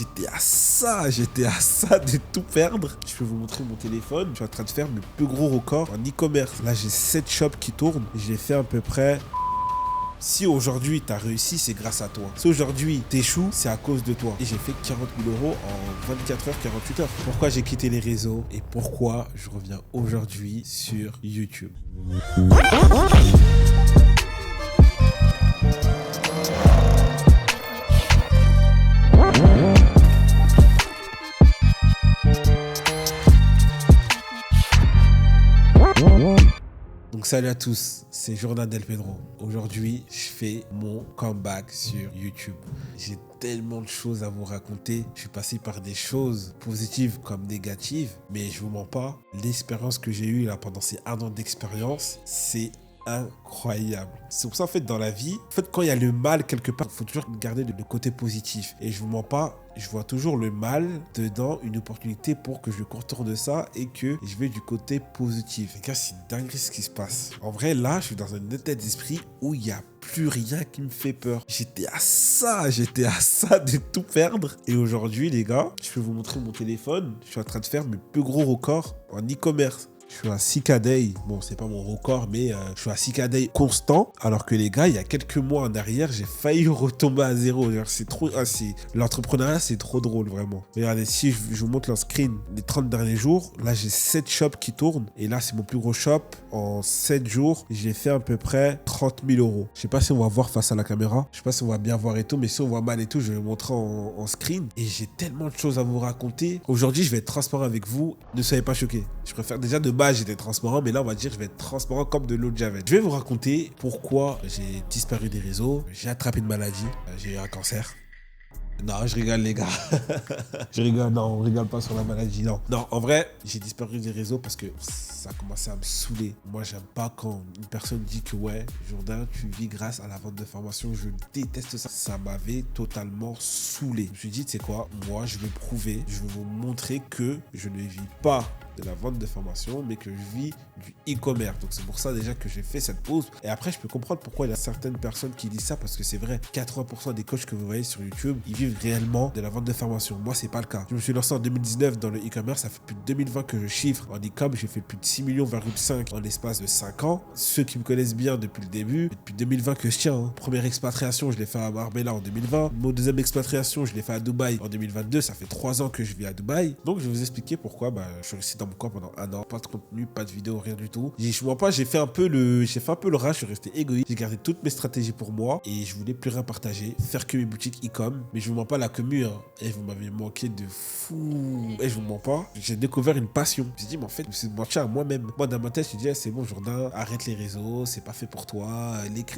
j'étais à ça de tout perdre. Je peux vous montrer mon téléphone. Je suis en train de faire mes plus gros records en e-commerce. Là, j'ai 7 shops qui tournent. J'ai fait à peu près... Si aujourd'hui tu as réussi, c'est grâce à toi. Si aujourd'hui t'échoues, c'est à cause de toi. Et j'ai fait 40 000 € en 24 heures, 48 heures. Pourquoi j'ai quitté les réseaux et pourquoi je reviens aujourd'hui sur YouTube. Donc salut à tous, c'est Jordan Del Pedro. Aujourd'hui, je fais mon comeback sur YouTube. J'ai tellement de choses à vous raconter. Je suis passé par des choses positives comme négatives, mais je vous mens pas, l'expérience que j'ai eue là pendant ces 1 an d'expérience, c'est incroyable. C'est pour ça en fait dans la vie, en fait quand il y a le mal quelque part, il faut toujours garder le côté positif. Et je vous mens pas, je vois toujours le mal dedans, une opportunité pour que je contourne ça et que je vais du côté positif. Les gars, c'est dingue ce qui se passe. En vrai, là, je suis dans un état d'esprit où il n'y a plus rien qui me fait peur. J'étais à ça de tout perdre. Et aujourd'hui, les gars, je peux vous montrer mon téléphone. Je suis en train de faire mes plus gros records en e-commerce. Je suis à 6K day. Bon, c'est pas mon record, mais je suis à 6K day constant. Alors que les gars, il y a quelques mois en arrière, j'ai failli retomber à zéro. C'est trop... l'entrepreneuriat, c'est trop drôle, vraiment. Regardez, si je vous montre le screen des 30 derniers jours, là, j'ai 7 shops qui tournent. Et là, c'est mon plus gros shop. En 7 jours, j'ai fait à peu près 30 000 €. Je sais pas si on va voir face à la caméra. Je sais pas si on va bien voir et tout. Mais si on voit mal et tout, je vais vous montrer en screen. Et j'ai tellement de choses à vous raconter. Aujourd'hui, je vais être transparent avec vous. Ne soyez pas choqués. Je préfère déjà de base, j'étais transparent, mais là, on va dire, je vais être transparent comme de l'eau de Javel. Je vais vous raconter pourquoi j'ai disparu des réseaux. J'ai attrapé une maladie. J'ai eu un cancer. Non, je rigole, les gars. Je rigole, non, on rigole pas sur la maladie, non. Non, en vrai, j'ai disparu des réseaux parce que ça a commencé à me saouler. Moi, j'aime pas quand une personne dit que ouais, Jordan, tu vis grâce à la vente de formation. Je déteste ça. Ça m'avait totalement saoulé. Je me suis dit, tu sais quoi, moi, je vais prouver, je vais vous montrer que je ne vis pas de la vente de formation, mais que je vis du e-commerce. Donc c'est pour ça déjà que j'ai fait cette pause. Et après, je peux comprendre pourquoi il y a certaines personnes qui disent ça, parce que c'est vrai, 80% des coachs que vous voyez sur YouTube, ils vivent réellement de la vente de formation. Moi, c'est pas le cas. Je me suis lancé en 2019 dans le e-commerce. Ça fait plus de 2020 que je chiffre en e-com. J'ai fait plus de 6,5 millions en l'espace de 5 ans. Ceux qui me connaissent bien depuis le début, depuis 2020 que je tiens. Hein. Première expatriation, je l'ai fait à Marbella en 2020. Mon deuxième expatriation, je l'ai fait à Dubaï en 2022. Ça fait 3 ans que je vis à Dubaï. Donc, je vais vous expliquer pourquoi je suis resté dans mon coin pendant 1 an. Pas de contenu, pas de vidéo, rien du tout. Je vois pas, j'ai fait un peu le rush. Je suis resté égoïste. J'ai gardé toutes mes stratégies pour moi et je voulais plus rien partager. Faire que mes boutiques e-com. Mais je vous mens pas, la commu, hein. Et vous m'avez manqué de fou. Et je vous mens pas, j'ai découvert une passion. J'ai dit, mais en fait, c'est de mentir à moi-même. Moi, dans ma tête, je dis, c'est bon, Jordan, arrête les réseaux, c'est pas fait pour toi.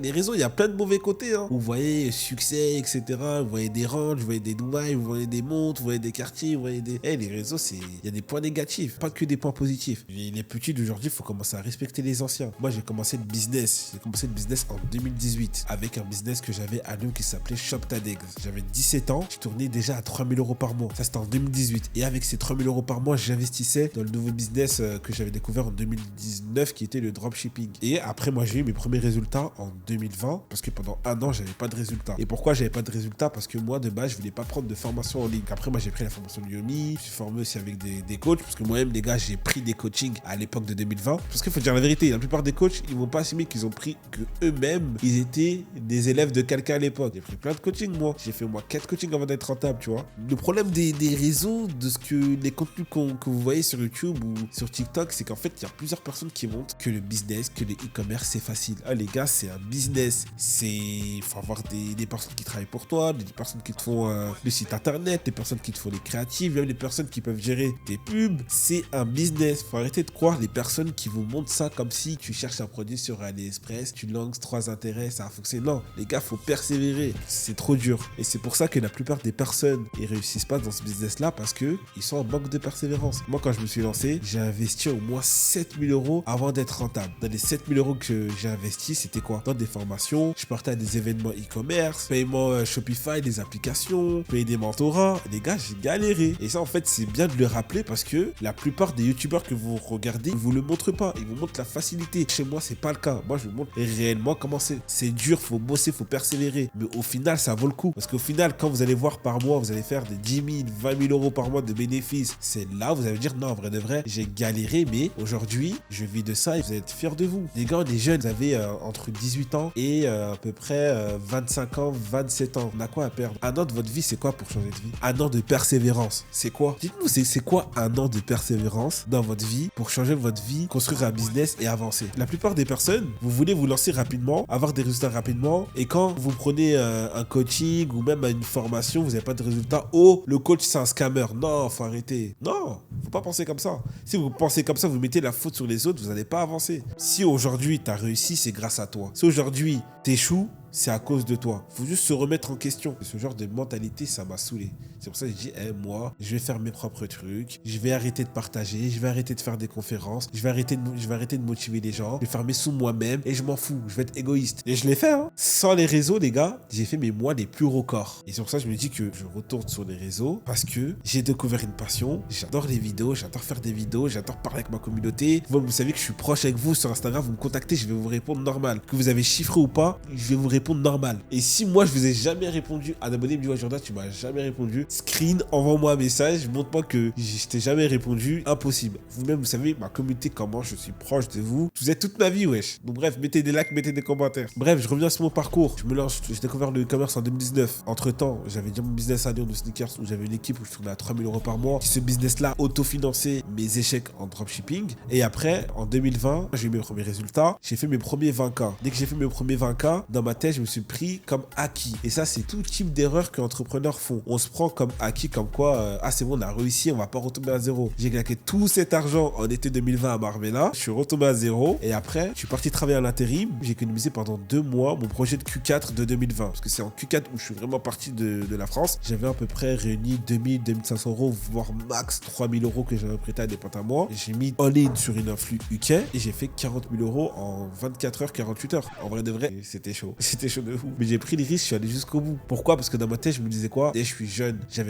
Les réseaux, il y a plein de mauvais côtés. Hein. Vous voyez succès, etc. Vous voyez des ranges, vous voyez des Dubaï, vous voyez des montres, vous voyez des quartiers, vous voyez des... les réseaux, il y a des points négatifs, pas que des points positifs. Les petits d'aujourd'hui, il faut commencer à respecter les anciens. Moi, j'ai commencé le business. J'ai commencé le business en 2018 avec un business que j'avais à Lyon qui s'appelait ShopTadex. J'avais 17 ans, je tournais déjà à 3 000 € par mois. Ça, c'était en 2018. Et avec ces 3 000 € par mois, j'investissais dans le nouveau business que j'avais découvert en 2019 qui était le dropshipping. Et après, moi, j'ai eu mes premiers résultats en 2020 parce que pendant 1 an, j'avais pas de résultats. Et pourquoi j'avais pas de résultats? Parce que moi, de base, je voulais pas prendre de formation en ligne. Après, moi, j'ai pris la formation de Yomi. Je suis formé aussi avec des coachs parce que moi-même, les gars, j'ai pris des coachings à l'époque de 2020. Parce qu'il faut dire la vérité, la plupart des coachs, ils vont pas assumer qu'ils ont pris que eux-mêmes, ils étaient des élèves de quelqu'un à l'époque. J'ai pris plein de coachings, moi. J'ai fait, 4 coachings avant d'être rentable, tu vois. Le problème des réseaux, de ce que les contenus que vous voyez sur YouTube ou sur TikTok, c'est qu'en fait, il y a plusieurs personnes qui montrent que le business, que le e-commerce, c'est facile. Ah, les gars, c'est un business. Il faut avoir des personnes qui travaillent pour toi, des personnes qui te font le site internet, des personnes qui te font les créatives, même les personnes qui peuvent gérer tes pubs. C'est un business. Faut arrêter de croire les personnes qui vous montrent ça comme si tu cherches un produit sur AliExpress, tu lances 3 intérêts, ça a fonctionné. Non, les gars, faut persévérer. C'est trop dur. Et c'est pour ça que la plupart des personnes, ils réussissent pas dans ce business-là parce que ils sont en manque de persévérance. Moi, quand je me suis lancé, j'ai investi au moins 7 000 € avant d'être rentable. Dans les 7 000 € que j'ai investi, c'était quoi? Dans des formations, je partais à des événements e-commerce, paiement Shopify, des applications, payer des mentorats. Les gars, j'ai galéré. Et ça, en fait, c'est bien de le rappeler parce que la plupart plupart des youtubeurs que vous regardez, ils vous le montrent pas. Ils vous montrent la facilité. Chez moi, c'est pas le cas. Moi, je vous montre réellement comment c'est. C'est dur, faut bosser, faut persévérer. Mais au final, ça vaut le coup. Parce qu'au final, quand vous allez voir par mois, vous allez faire des 10 000, 20 000 euros par mois de bénéfices. C'est là, vous allez dire, non, en vrai de vrai, j'ai galéré, mais aujourd'hui, je vis de ça et vous allez être fiers de vous. Les gars, les jeunes, vous avez entre 18 ans et à peu près 25 ans, 27 ans. On a quoi à perdre? Un an de votre vie, c'est quoi pour changer de vie? Un an de persévérance, c'est quoi? Dites-nous, c'est quoi un an de persévérance dans votre vie pour changer votre vie, construire un business et avancer? La plupart des personnes, vous voulez vous lancer rapidement, avoir des résultats rapidement, et quand vous prenez un coaching ou même une formation, vous n'avez pas de résultats. Oh, le coach, c'est un scammer. Non, faut arrêter. Non, faut pas penser comme ça. Si vous pensez comme ça, vous mettez la faute sur les autres, vous n'allez pas avancer. Si aujourd'hui, tu as réussi, c'est grâce à toi. Si aujourd'hui, tu échoues, c'est à cause de toi. Faut juste se remettre en question. Ce genre de mentalité, ça m'a saoulé. C'est pour ça que je dis, moi, je vais faire mes propres trucs. Je vais arrêter de partager. Je vais arrêter de faire des conférences. Je vais arrêter de motiver les gens. Je vais faire mes sous moi-même et je m'en fous. Je vais être égoïste. Et je l'ai fait, hein. Sans les réseaux, les gars, j'ai fait mes mois les plus records. Et c'est pour ça que je me dis que je retourne sur les réseaux parce que j'ai découvert une passion. J'adore les vidéos. J'adore faire des vidéos. J'adore parler avec ma communauté. Vous savez que je suis proche avec vous sur Instagram. Vous me contactez, je vais vous répondre normal. Que vous avez chiffré ou pas, je vais vous répondre normal. Et si moi je vous ai jamais répondu, un abonné me dit, ouais, Jordan, tu m'as jamais répondu, screen, envoie-moi un message, montre-moi que je t'ai jamais répondu, impossible. Vous-même, vous savez, ma communauté, comment je suis proche de vous. Je vous êtes toute ma vie, wesh. Donc bref, mettez des likes, mettez des commentaires. Bref, je reviens sur mon parcours. Je me lance, j'ai découvert le e-commerce en 2019. Entre temps, j'avais déjà mon business à Lyon de sneakers où j'avais une équipe où je tournais à 3 000 euros par mois. Ce business-là autofinançait mes échecs en dropshipping. Et après, en 2020, j'ai eu mes premiers résultats. J'ai fait mes premiers 20K. Dès que j'ai fait mes premiers 20K, dans ma tête, je me suis pris comme acquis. Et ça, c'est tout type d'erreur que les entrepreneurs font. On se prend comme acquis, comme quoi, ah c'est bon, on a réussi, on va pas retomber à zéro. J'ai claqué tout cet argent en été 2020 à Marbella. Je suis retombé à zéro. Et après, je suis parti travailler à l'intérim. J'ai économisé pendant 2 mois mon projet de Q4 de 2020. Parce que c'est en Q4 où je suis vraiment parti de la France. J'avais à peu près réuni 2000, 2500 euros, voire max 3000 euros que j'avais prêté à des potes à moi. J'ai mis all-in sur une influx UK et j'ai fait 40 000 euros en 24 heures, 48 heures. En vrai de vrai, c'était chaud. C'était chaud de fou. Mais j'ai pris les risques, je suis allé jusqu'au bout. Pourquoi? Parce que dans ma tête, je me disais quoi? Et je suis jeune. Je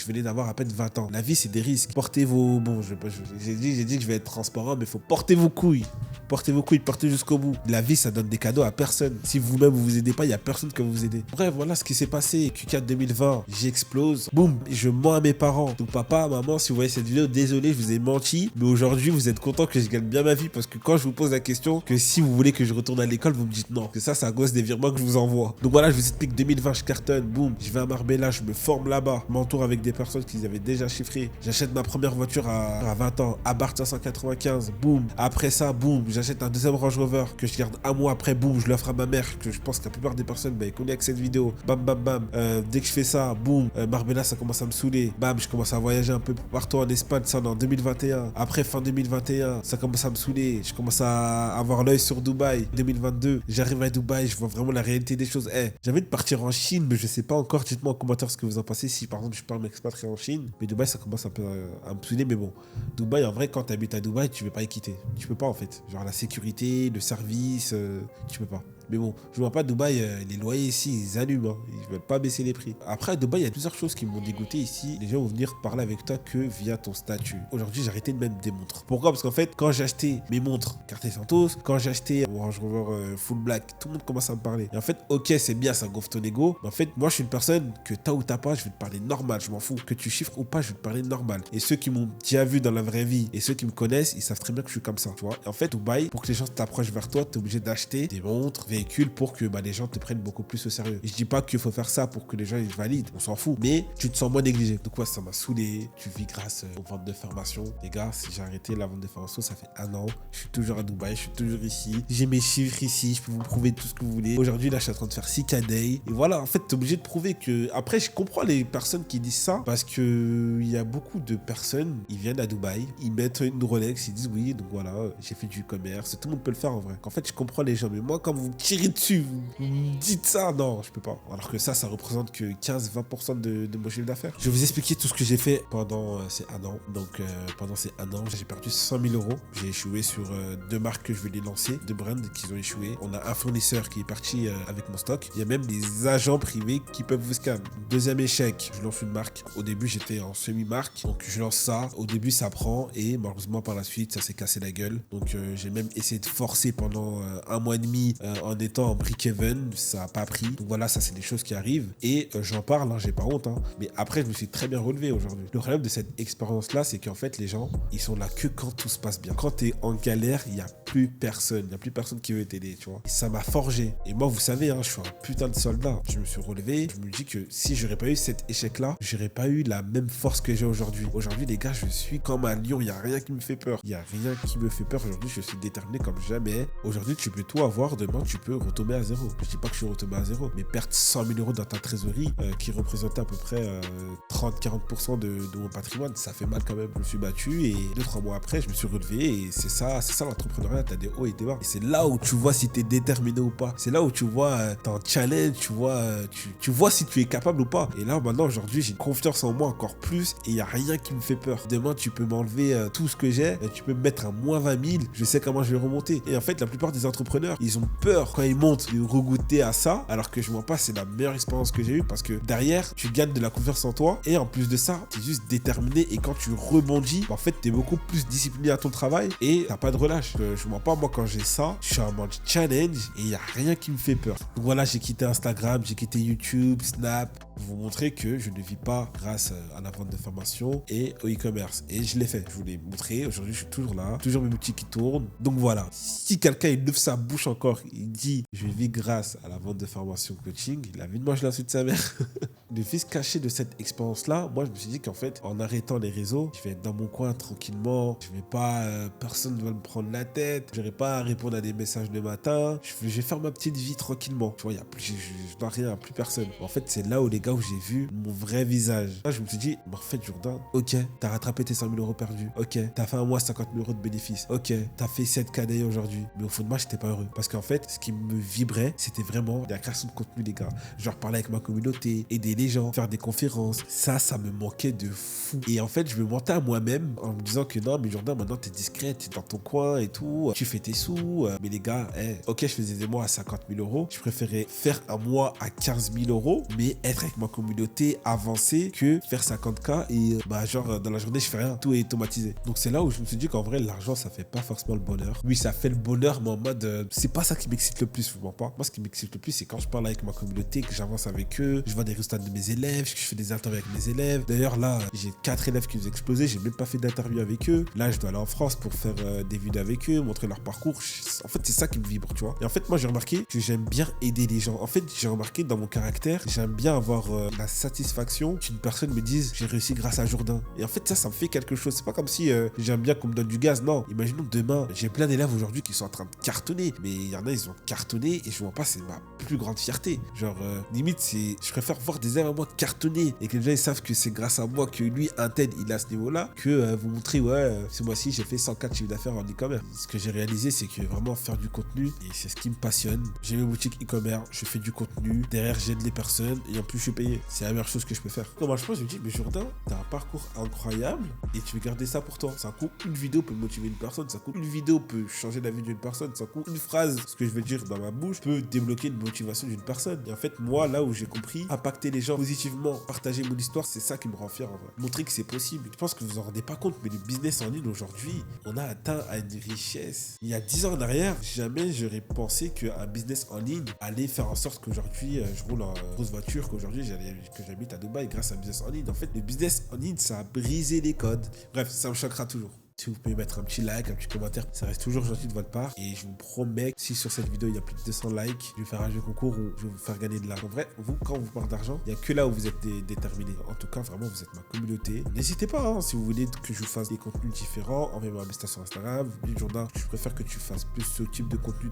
venais d'avoir à peine 20 ans. La vie, c'est des risques. Portez vos... Bon, j'ai dit que je vais être transparent, mais il faut porter vos couilles. Portez vos couilles, portez jusqu'au bout. La vie, ça donne des cadeaux à personne. Si vous-même, vous aidez pas, il y a personne qui va vous aider. Bref, voilà ce qui s'est passé. Q4 2020, j'explose. Boum, je mens à mes parents. Donc papa, maman, si vous voyez cette vidéo, désolé, je vous ai menti. Mais aujourd'hui, vous êtes content que je gagne bien ma vie parce que quand je vous pose la question, que si vous voulez que je retourne à l'école, vous me dites non. Que ça, c'est à cause des virements que je vous envoie. Donc voilà, je vous explique 2020, je cartonne. Boum, je vais à Marbella, je me forme là-bas. Je m'entoure avec des personnes qui avaient déjà chiffré. J'achète ma première voiture à 20 ans. Abarth 595. Boum. Après ça, boum, j'achète un deuxième Range Rover que je garde un mois après. Boum, je l'offre à ma mère. Que je pense que la plupart des personnes, ils connaissent avec cette vidéo. Bam, bam, bam. Dès que je fais ça, boum, Marbella, ça commence à me saouler. Bam, je commence à voyager un peu partout en Espagne. Ça, en 2021. Après, fin 2021, ça commence à me saouler. Je commence à avoir l'œil sur Dubaï. 2022, j'arrive à Dubaï, je vois vraiment la réalité des choses. J'ai envie de partir en Chine, mais je sais pas encore. Dites-moi en commentaire ce que vous en pensez. Si par exemple, je pars m'expatrier en Chine, mais Dubaï, ça commence un peu à me saouler. Mais bon, Dubaï, en vrai, quand tu habites à Dubaï, tu veux pas y quitter. Tu peux pas, en fait. Genre la sécurité, le service, tu peux pas. Mais bon, je vois pas Dubaï, les loyers ici, ils allument, hein. Ils veulent pas baisser les prix. Après, à Dubaï, il y a plusieurs choses qui m'ont dégoûté ici. Les gens vont venir parler avec toi que via ton statut. Aujourd'hui, j'ai arrêté de mettre des montres. Pourquoi? Parce qu'en fait, quand j'ai acheté mes montres Cartier Santos, quand j'ai acheté mon Range Rover Full Black, tout le monde commence à me parler. Et en fait, ok, c'est bien, ça gonfle ton ego. Mais en fait, moi, je suis une personne que t'as ou t'as pas, je vais te parler normal, je m'en fous. Que tu chiffres ou pas, je vais te parler normal. Et ceux qui m'ont déjà vu dans la vraie vie et ceux qui me connaissent, ils savent très bien que je suis comme ça, tu vois. Et en fait, Dubaï, pour que les gens t'approchent vers toi, t'es obligé d'acheter des montres, véhicules pour que les gens te prennent beaucoup plus au sérieux. Et je dis pas qu'il faut faire ça pour que les gens ils valident, on s'en fout, mais tu te sens moins négligé. Donc ouais, ça m'a saoulé. Tu vis grâce aux ventes de formation. Les gars, si j'ai arrêté la vente de formation, ça fait 1 an. Je suis toujours à Dubaï, je suis toujours ici. J'ai mes chiffres ici, je peux vous prouver tout ce que vous voulez. Aujourd'hui, là, je suis en train de faire 6K day. Et voilà, en fait, t'es obligé de prouver que... Après, je comprends les personnes qui disent ça parce que il y a beaucoup de personnes, ils viennent à Dubaï, ils mettent une Rolex, ils disent oui, donc voilà, j'ai fait du commerce. Tout le monde peut le faire en vrai. En fait, je comprends les gens, mais moi, quand vous tirez dessus, vous me dites ça. Non, je peux pas. Alors que ça représente que 15-20% de mon chiffre d'affaires. Je vais vous expliquer tout ce que j'ai fait pendant ces 1 an. Donc pendant ces 1 an, j'ai perdu 100 000 euros. J'ai échoué sur 2 marques que je voulais lancer, 2 brands qui ont échoué. On a un fournisseur qui est parti avec mon stock. Il y a même des agents privés qui peuvent vous scam. Deuxième échec, je lance une marque. Au début, j'étais en semi-marque. Donc je lance ça. Au début, ça prend et malheureusement par la suite, ça s'est cassé la gueule. Donc j'ai même essayé de forcer pendant 1 mois et demi en étant en break-even. Ça n'a pas pris. Donc voilà, ça c'est des choses qui arrivent. Et j'en parle, hein, j'ai pas honte. Hein. Mais après, je me suis très bien relevé aujourd'hui. Le problème de cette expérience-là, c'est qu'en fait, les gens, ils sont là que quand tout se passe bien. Quand tu es en galère, il n'y a plus personne. Il n'y a plus personne qui veut t'aider, tu vois. Et ça m'a forgé. Et moi, vous savez, hein, je suis un putain de soldat. Je me suis relevé. Je me dis que si j'aurais pas eu cet échec-là, j'aurais pas eu la même force que j'ai aujourd'hui. Aujourd'hui, les gars, je suis comme un lion. Il n'y a rien qui me fait peur. Il n'y a rien qui me fait peur. Aujourd'hui, je suis déterminé comme jamais. Aujourd'hui, tu peux tout avoir. Demain, tu peux retomber à zéro. Je dis pas que je suis retombé à zéro, mais perdre 100 000 euros dans ta trésorerie, qui représentait à peu près 30-40% de mon patrimoine, ça fait mal quand même. Je me suis battu et 2-3 mois après, je me suis relevé et c'est ça l'entrepreneuriat. T'as des hauts et des bas. Et c'est là où tu vois si t'es déterminé ou pas. C'est là où tu vois ton challenge, tu vois si tu es capable ou pas. Et là, maintenant, aujourd'hui, j'ai confiance en moi encore plus et il n'y a rien qui me fait peur. Demain, tu peux m'enlever tout ce que j'ai, tu peux me mettre à moins 20 000, je sais comment je vais remonter. Et en fait, la plupart des entrepreneurs, ils ont peur quand ils montent de regoûter à ça, alors que je vois pas, c'est la meilleure expérience que j'ai eue parce que derrière, tu gagnes de la confiance en toi et en plus de ça, tu es juste déterminé et quand tu rebondis, en fait, tu es beaucoup plus discipliné à ton travail et t'as pas de relâche. Je vois pas, moi, quand j'ai ça, je suis en mode challenge et il n'y a rien qui me fait peur. Donc voilà, j'ai quitté Instagram, j'ai quitté YouTube, Snap, pour vous montrer que je ne vis pas grâce à la vente de formation et au e-commerce. Et je l'ai fait. Je vous l'ai montré. Aujourd'hui, je suis toujours là. Toujours mes boutiques qui tournent. Donc voilà. Si quelqu'un il ouvre sa bouche encore, il dit je vis grâce à la vente de formation coaching, il a envie de manger la suite de sa mère. Le fils caché de cette expérience-là, moi, je me suis dit qu'en fait, en arrêtant les réseaux, je vais être dans mon coin tranquillement. Je vais pas, personne ne va me prendre la tête. Je n'aurai pas à répondre à des messages le matin. Je vais faire ma petite vie tranquillement. Tu vois, je dois rien à plus personne. En fait, c'est là où les gars, où j'ai vu mon vrai visage. Là, je me suis dit, en fait, Jourdain, ok, t'as rattrapé tes 100 000 euros perdus. Ok, t'as fait un mois 50 000 euros de bénéfices. Ok, t'as fait 7 KD aujourd'hui. Mais au fond de moi, j'étais pas heureux. Parce qu'en fait, ce qui me vibrait, c'était vraiment la création de contenu, les gars. Genre, parler avec ma communauté, aider les gens, faire des conférences. Ça me manquait de fou. Et en fait, je me mentais à moi-même en me disant que non, mais Jourdain, maintenant, t'es discret, t'es dans ton coin et tout. Tu fais tes sous. Mais les gars, ok, je faisais des mois à 50 000 euros. Je préférais faire un mois à 15 000 euros, mais être avec ma communauté avancée que faire 50K et genre dans la journée, je fais rien. Tout est automatisé. Donc c'est là où je me suis dit qu'en vrai, l'argent, ça fait pas forcément le bonheur. Oui, ça fait le bonheur, mais en mode, c'est pas ça qui m'excite le plus, je vous mens pas. Moi, ce qui m'excite le plus, c'est quand je parle avec ma communauté, que j'avance avec eux, je vois des résultats de mes élèves, que je fais des interviews avec mes élèves. D'ailleurs, là, j'ai 4 élèves qui ont explosé, j'ai même pas fait d'interview avec eux. Là, je dois aller en France pour faire des vidéos avec eux, montrer leur parcours. En fait, c'est ça qui me vibre, tu vois. Et en fait, moi, j'ai remarqué que j'aime bien aider les gens. En fait, j'ai remarqué dans mon caractère, j'aime bien avoir la satisfaction qu'une personne me dise j'ai réussi grâce à Jourdain. Et en fait, ça me fait quelque chose. C'est pas comme si j'aime bien qu'on me donne du gaz. Non, imaginons demain, j'ai plein d'élèves aujourd'hui qui sont en train de cartonner. Mais il y en a, ils ont cartonné et je vois pas, c'est ma plus grande fierté. Genre, limite, je préfère voir des élèves à moi cartonner et que les gens ils savent que c'est grâce à moi que lui, un tel, il est à ce niveau-là, que vous montrer, ce mois-ci, j'ai fait 104 chiffres d'affaires en e-commerce. Ce que j'ai réalisé, c'est que vraiment faire du contenu, et c'est ce qui me passionne. J'ai mes boutiques e-commerce, je fais du contenu, derrière, j'aide les personnes et en plus, je suis payé. C'est la meilleure chose que je peux faire. Comment je pense, je me dis, mais Jourdain, t'as un parcours incroyable et tu veux garder ça pour toi. Ça coûte une vidéo peut motiver une personne, ça coûte une vidéo peut changer la vie d'une personne, ça coûte une phrase, ce que je veux dire dans ma bouche, peut débloquer une motivation d'une personne. Et en fait, moi, là où j'ai compris, impacter les gens positivement, partager mon histoire, c'est ça qui me rend fier en vrai. Montrer que c'est possible. Je pense que vous vous en rendez pas compte, mais le business en ligne aujourd'hui, on a atteint à une richesse. Il y a 10 ans en arrière, jamais j'aurais pensé qu'un business en ligne allait faire en sorte qu'aujourd'hui, je roule en grosse voiture, qu'aujourd'hui, que j'habite à Dubaï grâce à un business en ligne. En fait, le business en ligne, ça a brisé les codes. Bref, ça me choquera toujours. Si vous pouvez mettre un petit like, un petit commentaire, ça reste toujours gentil de votre part. Et je vous promets que si sur cette vidéo il y a plus de 200 likes, je vais faire un jeu concours où je vais vous faire gagner de l'argent. En vrai, vous, quand on vous parle d'argent, il n'y a que là où vous êtes déterminé. En tout cas, vraiment, vous êtes ma communauté. N'hésitez pas, hein, si vous voulez que je vous fasse des contenus différents, envoyez-moi un message sur Instagram. Vous dites, Jourdain, je préfère que tu fasses plus ce type de contenu,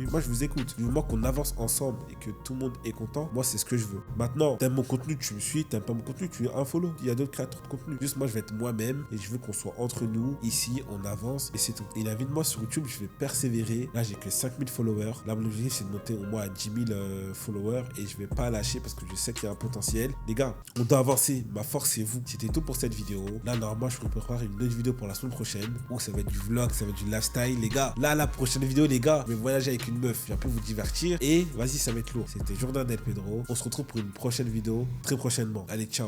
Moi, je vous écoute. Du moment qu'on avance ensemble et que tout le monde est content, moi, c'est ce que je veux. Maintenant, t'aimes mon contenu, tu me suis. T'aimes pas mon contenu, tu es un follow. Il y a d'autres créateurs de contenu. Juste, moi, je vais être moi-même et je veux qu'on soit entre nous ici, on avance et c'est tout. Et invite-moi sur YouTube, je vais persévérer. Là, j'ai que 5000 followers. Là, mon objectif, c'est de monter au moins à 10 000 followers et je vais pas lâcher parce que je sais qu'il y a un potentiel. Les gars, on doit avancer. Ma force, c'est vous. C'était tout pour cette vidéo. Là, normalement, je peux préparer une autre vidéo pour la semaine prochaine où ça va être du vlog, ça va être du lifestyle. Les gars, là, la prochaine vidéo, les gars, je vais voyager avec une meuf. Je vais un peu vous divertir et vas-y, ça va être lourd. C'était Jordan Del Pedro. On se retrouve pour une prochaine vidéo très prochainement. Allez, ciao.